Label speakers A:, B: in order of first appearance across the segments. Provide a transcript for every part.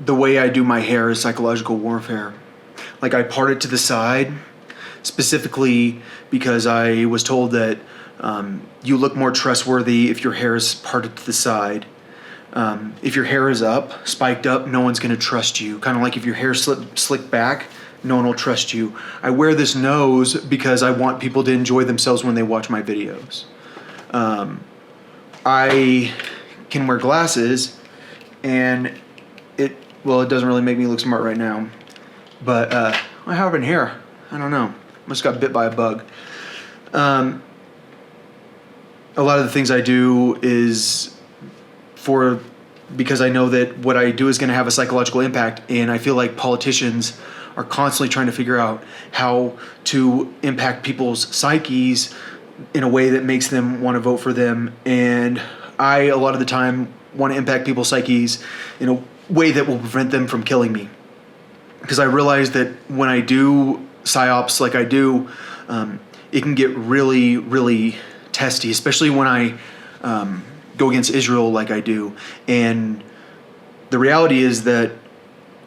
A: the way I do my hair is psychological warfare. Like, I part it to the side specifically because I was told that you look more trustworthy if your hair is parted to the side. If your hair is up, spiked up, no one's going to trust you. Kind of like if your hair slicked back, no one will trust you. I wear this nose because I want people to enjoy themselves when they watch my videos. I can wear glasses, and it doesn't really make me look smart right now. But I have in here. I don't know. Must got bit by a bug. A lot of the things I do is because I know that what I do is going to have a psychological impact, and I feel like politicians are constantly trying to figure out how to impact people's psyches in a way that makes them want to vote for them. And I, a lot of the time, want to impact people's psyches in a way that will prevent them from killing me. Because I realize that when I do psyops like I do, it can get really, really testy, especially when I go against Israel like I do. And the reality is that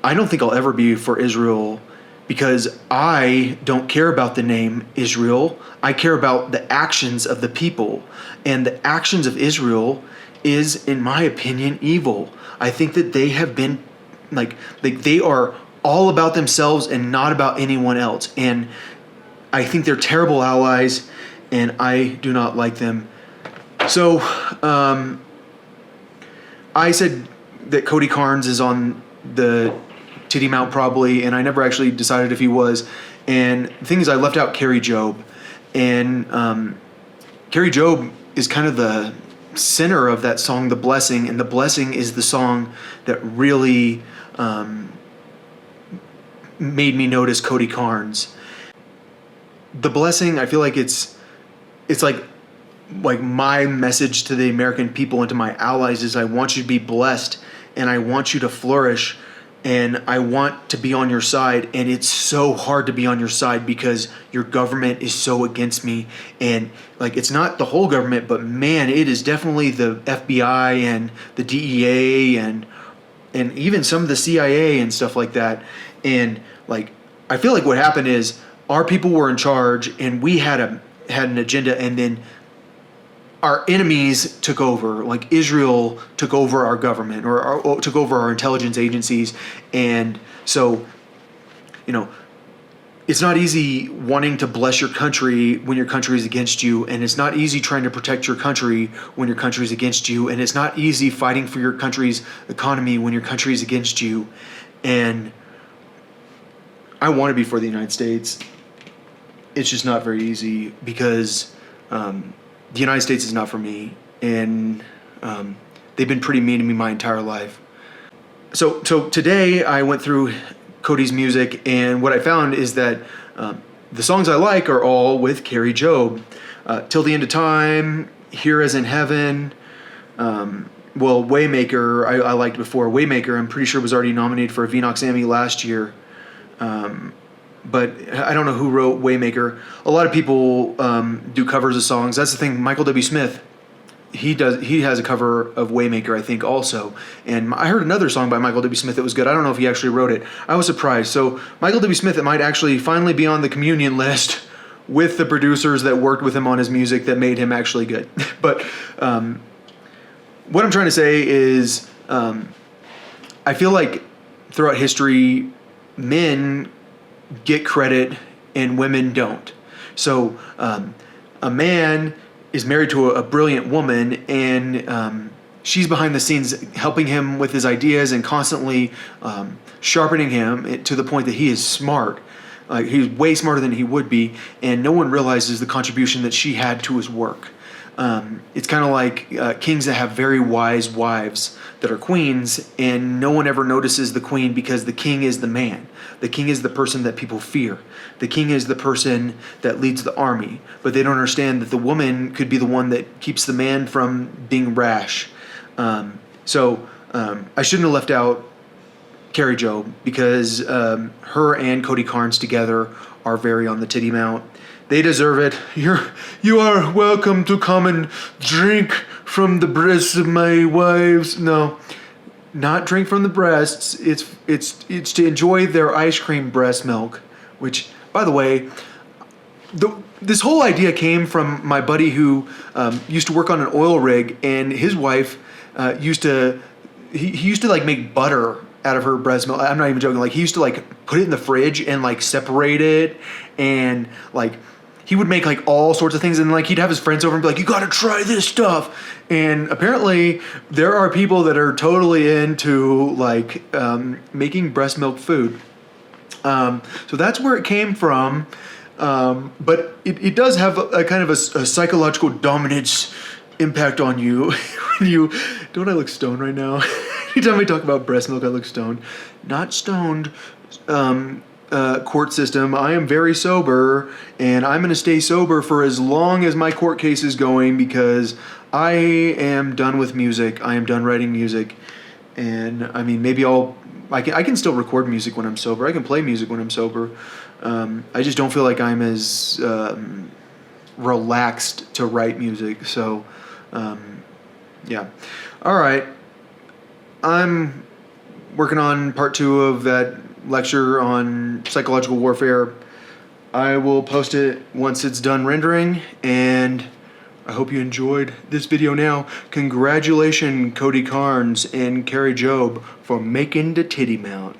A: I don't think I'll ever be for Israel because I don't care about the name Israel. I care about the actions of the people. And the actions of Israel is, in my opinion, evil. I think that they have been, they are all about themselves and not about anyone else. And I think they're terrible allies, and I do not like them. So I said that Cody Carnes is on the titty mount probably, and I never actually decided if he was. And the thing is, I left out Kari Jobe, and Kari Jobe is kind of the center of that song, The Blessing, and The Blessing is the song that really made me notice Cody Carnes. The Blessing, I feel like it's like my message to the American people and to my allies is I want you to be blessed, and I want you to flourish, and I want to be on your side. And it's so hard to be on your side because your government is so against me. And it's not the whole government, but man, it is definitely the FBI and the DEA and even some of the CIA and stuff like that. And I feel like what happened is our people were in charge, and we had an agenda, and then our enemies took over. Like Israel took over our government or took over our intelligence agencies. And so, it's not easy wanting to bless your country when your country is against you. And it's not easy trying to protect your country when your country is against you. And it's not easy fighting for your country's economy when your country is against you. And I want to be for the United States. It's just not very easy because the United States is not for me, and they've been pretty mean to me my entire life. So today I went through Cody's music, and what I found is that the songs I like are all with Kari Jobe. Till the End of Time, Here as in Heaven, Waymaker I liked before. Waymaker I'm pretty sure was already nominated for a Vinox Emmy last year. But I don't know who wrote Waymaker. A lot of people do covers of songs. That's the thing. Michael W. Smith, he has a cover of Waymaker, I think, also. And I heard another song by Michael W. Smith that was good. I don't know if he actually wrote it. I was surprised. So Michael W. Smith, it might actually finally be on the communion list with the producers that worked with him on his music that made him actually good. But what I'm trying to say is I feel like throughout history, men get credit and women don't. So a man is married to a brilliant woman, and she's behind the scenes helping him with his ideas and constantly sharpening him to the point that he is smart. He's way smarter than he would be, and no one realizes the contribution that she had to his work. It's kind of like kings that have very wise wives that are queens, and no one ever notices the queen because the king is the man. The king is the person that people fear. The king is the person that leads the army, but they don't understand that the woman could be the one that keeps the man from being rash. So I shouldn't have left out Kari Jobe because her and Cody Carnes together are very on the titty mount. They deserve it. You are welcome to come and drink from the breasts of my wives. No, not drink from the breasts. It's to enjoy their ice cream breast milk, which, by the way, this whole idea came from my buddy who used to work on an oil rig, and his wife used to like make butter out of her breast milk. I'm not even joking. Like, he used to like put it in the fridge and like separate it, and like he would make like all sorts of things, and like he'd have his friends over and be like, "You got to try this stuff." And apparently there are people that are totally into like making breast milk food. So that's where it came from. But it does have a kind of a psychological dominance impact on you. When you, don't I look stoned right now? Anytime I talk about breast milk, I look stoned. Not stoned, court system. I am very sober, and I'm going to stay sober for as long as my court case is going, because I am done with music. I am done writing music. And I mean, maybe I can still record music when I'm sober. I can play music when I'm sober. I just don't feel like I'm as relaxed to write music. So, yeah. All right. I'm working on part 2 of that lecture on psychological warfare. I will post it once it's done rendering, and I hope you enjoyed this video now. Congratulations, Cody Carnes and Kari Jobe, for making the titty mount.